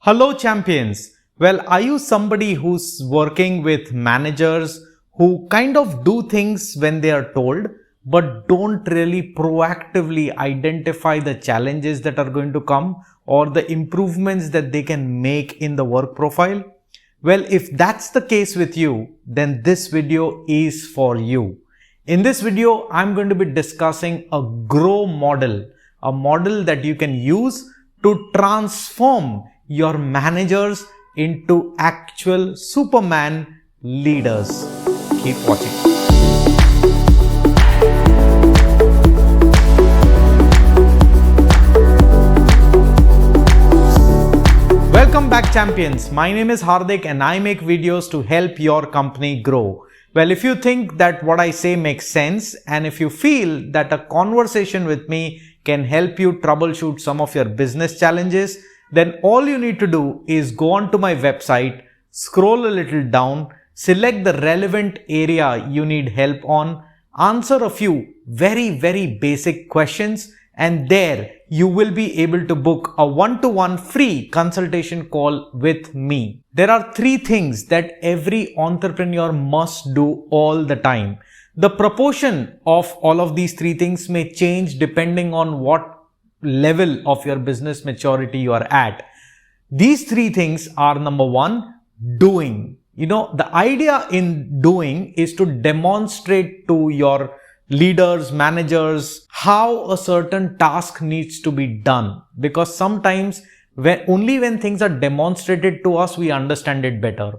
Hello champions. Well, are you somebody who's working with managers who kind of do things when they are told, but don't really proactively identify the challenges that are going to come or the improvements that they can make in the work profile? Well, if that's the case with you, then this video is for you. In this video, I'm going to be discussing a grow model, a model that you can use to transform your managers into actual Superman leaders. Keep watching. Welcome back champions. My name is Hardik and I make videos to help your company grow. Well, if you think that what I say makes sense and if you feel that a conversation with me can help you troubleshoot some of your business challenges, then all you need to do is go on to my website, scroll a little down, select the relevant area you need help on, answer a few very basic questions, and there you will be able to book a one-to-one free consultation call with me. There are three things that every entrepreneur must do all the time. The proportion of all of these three things may change depending on what level of your business maturity you are at. These three things are: number one, doing. The idea in doing is to demonstrate to your leaders, managers, how a certain task needs to be done. Because sometimes only when things are demonstrated to us, we understand it better.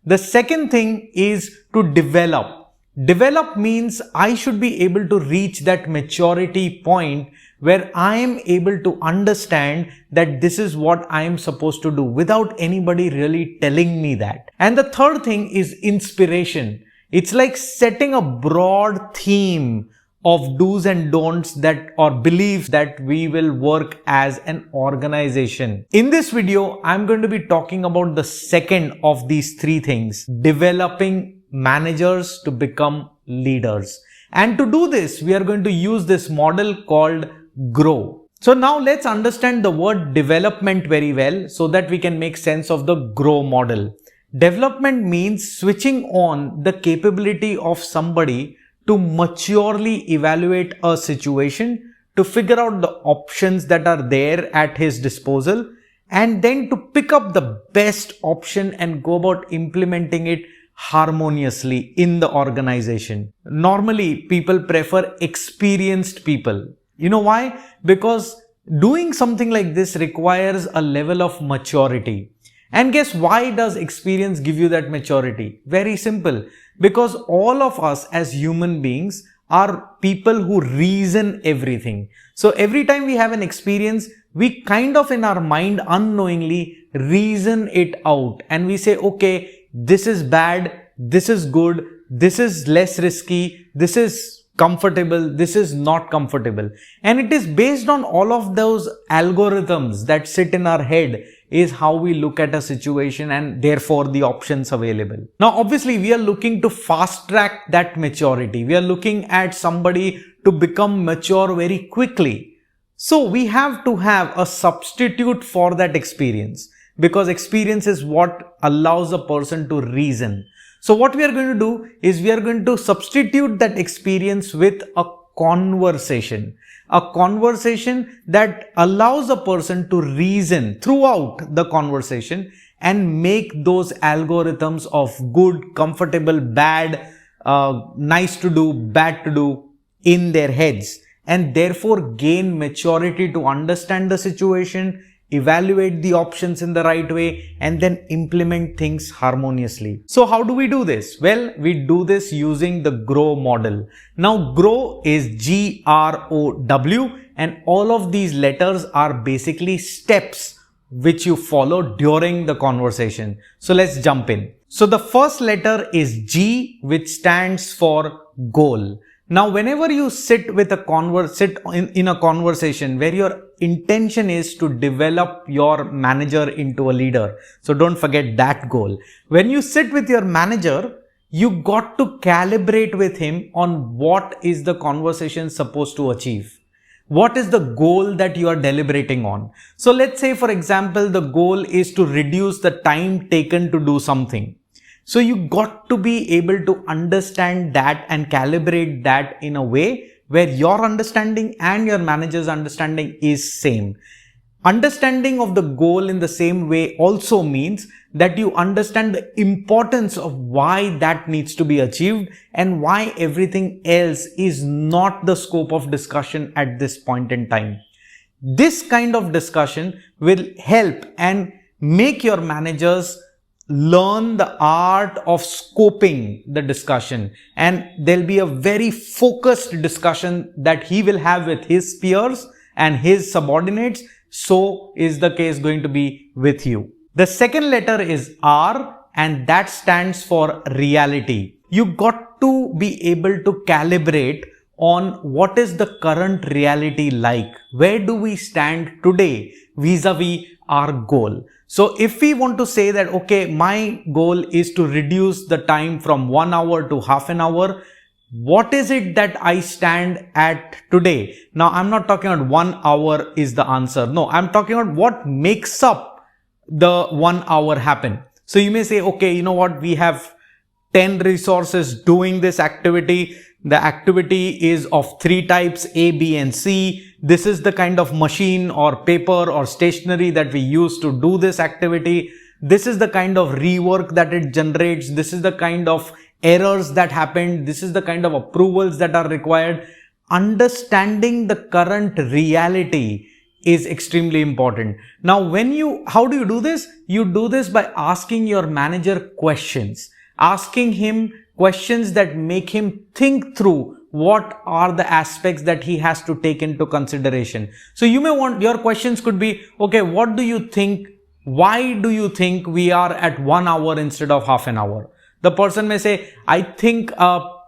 The second thing is to develop. Develop means I should be able to reach that maturity point where I am able to understand that this is what I am supposed to do without anybody really telling me that. And the third thing is inspiration. It's like setting a broad theme of do's and don'ts or beliefs that we will work as an organization. In this video, I'm going to be talking about the second of these three things: developing managers to become leaders. And to do this, we are going to use this model called grow. So now let's understand the word development very well so that we can make sense of the grow model. Development means switching on the capability of somebody to maturely evaluate a situation, to figure out the options that are there at his disposal, and then to pick up the best option and go about implementing it harmoniously in the organization. Normally, people prefer experienced people. You know why? Because doing something like this requires a level of maturity. And guess why does experience give you that maturity? Very simple. Because all of us as human beings are people who reason everything. So every time we have an experience, we kind of in our mind unknowingly reason it out. And we say, okay, this is bad, this is good, this is less risky, this is comfortable, this is not comfortable. And it is based on all of those algorithms that sit in our head is how we look at a situation and therefore the options available. Now, obviously, we are looking to fast track that maturity. We are looking at somebody to become mature very quickly. So we have to have a substitute for that experience, because experience is what allows a person to reason. So what we are going to do is we are going to substitute that experience with a conversation that allows a person to reason throughout the conversation and make those algorithms of good, comfortable, bad, nice to do, bad to do in their heads, and therefore gain maturity to understand the situation, evaluate the options in the right way, and then implement things harmoniously. So how do we do this? Well, we do this using the GROW model. Now, GROW is G-R-O-W, and all of these letters are basically steps which you follow during the conversation. So let's jump in. So the first letter is G, which stands for goal. Now, whenever you sit in a conversation where your intention is to develop your manager into a leader, so don't forget that goal. When you sit with your manager, you got to calibrate with him on what is the conversation supposed to achieve. What is the goal that you are deliberating on? So let's say, for example, the goal is to reduce the time taken to do something. So you got to be able to understand that and calibrate that in a way where your understanding and your manager's understanding is same. Understanding of the goal in the same way also means that you understand the importance of why that needs to be achieved and why everything else is not the scope of discussion at this point in time. This kind of discussion will help and make your managers learn the art of scoping the discussion, and there'll be a very focused discussion that he will have with his peers and his subordinates. So is the case going to be with you. The second letter is R, and that stands for reality. You got to be able to calibrate on what is the current reality like. Where do we stand today vis-a-vis our goal? So if we want to say that, okay, my goal is to reduce the time from 1 hour to half an hour, what is it that I stand at today? Now, I'm not talking about 1 hour is the answer. No, I'm talking about what makes up the 1 hour happen. So you may say, okay, you know what? We have 10 resources doing this activity. The activity is of 3 types, A, B, and C. This is the kind of machine or paper or stationery that we use to do this activity. This is the kind of rework that it generates. This is the kind of errors that happened. This is the kind of approvals that are required. Understanding the current reality is extremely important. Now, how do you do this? You do this by asking your manager questions, asking him questions that make him think through what are the aspects that he has to take into consideration. So you may want, your questions could be, okay, what do you think? Why do you think we are at 1 hour instead of half an hour? The person may say, I think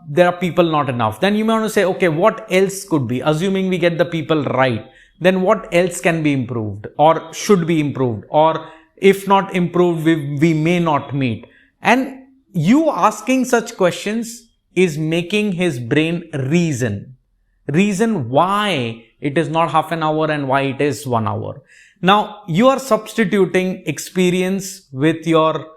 there are people not enough. Then you may want to say, okay, what else could be? Assuming we get the people right, then what else can be improved or should be improved? Or if not improved, we may not meet. And you asking such questions is making his brain reason why it is not half an hour and why it is 1 hour. Now, you are substituting experience with your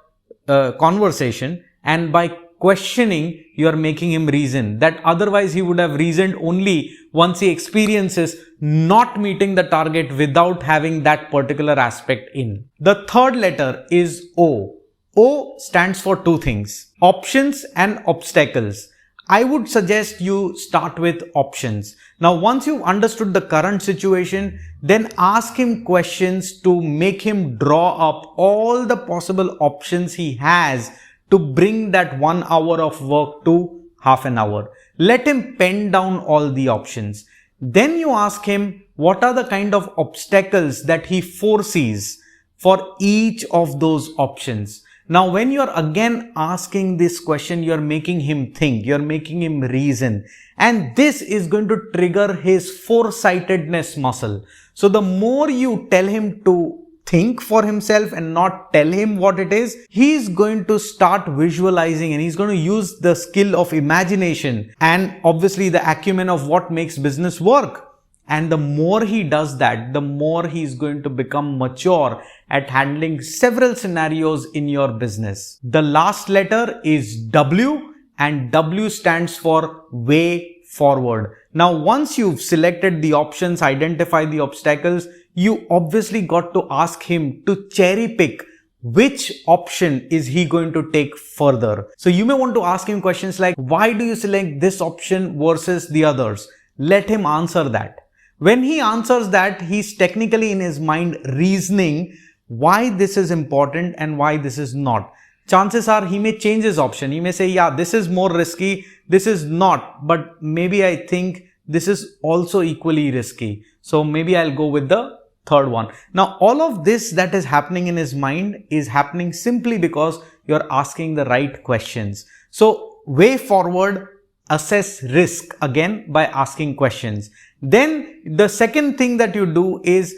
conversation, and by questioning, you are making him reason that otherwise he would have reasoned only once he experiences not meeting the target without having that particular aspect in. The third letter is O. O stands for 2 things, options and obstacles. I would suggest you start with options. Now, once you've understood the current situation, then ask him questions to make him draw up all the possible options he has to bring that 1 hour of work to half an hour. Let him pen down all the options. Then you ask him what are the kind of obstacles that he foresees for each of those options. Now, when you're again asking this question, you're making him think, you're making him reason, and this is going to trigger his foresightedness muscle. So the more you tell him to think for himself and not tell him what it is, he's going to start visualizing and he's going to use the skill of imagination and obviously the acumen of what makes business work. And the more he does that, the more he's going to become mature at handling several scenarios in your business. The last letter is W, and W stands for way forward. Now, once you've selected the options, identified the obstacles, you obviously got to ask him to cherry pick which option is he going to take further. So you may want to ask him questions like, why do you select this option versus the others? Let him answer that. When he answers that, he's technically in his mind reasoning why this is important and why this is not. Chances are he may change his option. He may say, yeah, this is more risky, this is not, but maybe I think this is also equally risky. So maybe I'll go with the third one. Now, all of this that is happening in his mind is happening simply because you're asking the right questions. So way forward, assess risk again by asking questions. Then the second thing that you do is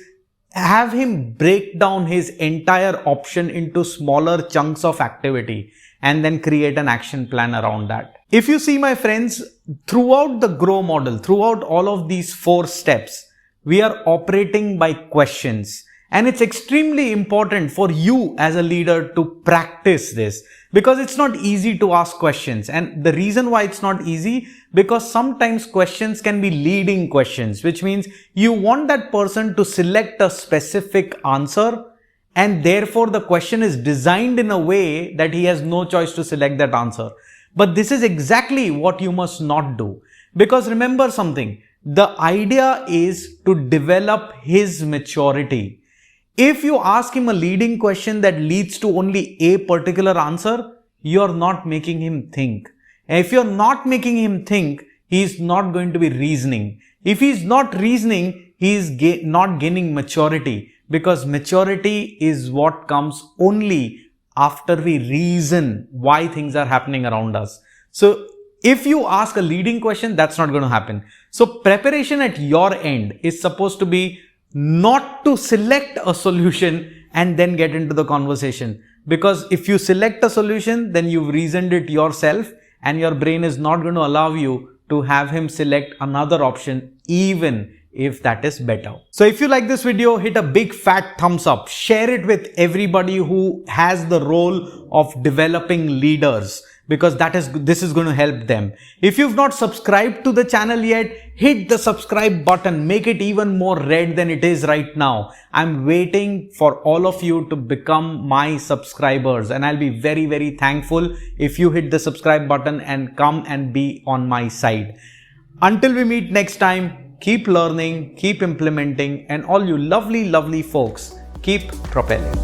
have him break down his entire option into smaller chunks of activity and then create an action plan around that. If you see, my friends, throughout the GROW model, throughout all of these 4 steps, We are operating by questions. And it's extremely important for you as a leader to practice this, because it's not easy to ask questions. And the reason why it's not easy, because sometimes questions can be leading questions, which means you want that person to select a specific answer, and therefore the question is designed in a way that he has no choice to select that answer. But this is exactly what you must not do. Because remember something, the idea is to develop his maturity. If you ask him a leading question that leads to only a particular answer, you're not making him think. And if you're not making him think, he's not going to be reasoning. If he's not reasoning, he's not gaining maturity, because maturity is what comes only after we reason why things are happening around us. So if you ask a leading question, that's not going to happen. So preparation at your end is supposed to be not to select a solution and then get into the conversation. Because if you select a solution, then you've reasoned it yourself, and your brain is not going to allow you to have him select another option, even if that is better. So if you like this video, hit a big fat thumbs up. Share it with everybody who has the role of developing leaders, because this is going to help them. If you've not subscribed to the channel yet, hit the subscribe button. Make it even more red than it is right now. I'm waiting for all of you to become my subscribers, and I'll be very, very thankful if you hit the subscribe button and come and be on my side. Until we meet next time, keep learning, keep implementing, and all you lovely, lovely folks, keep propelling.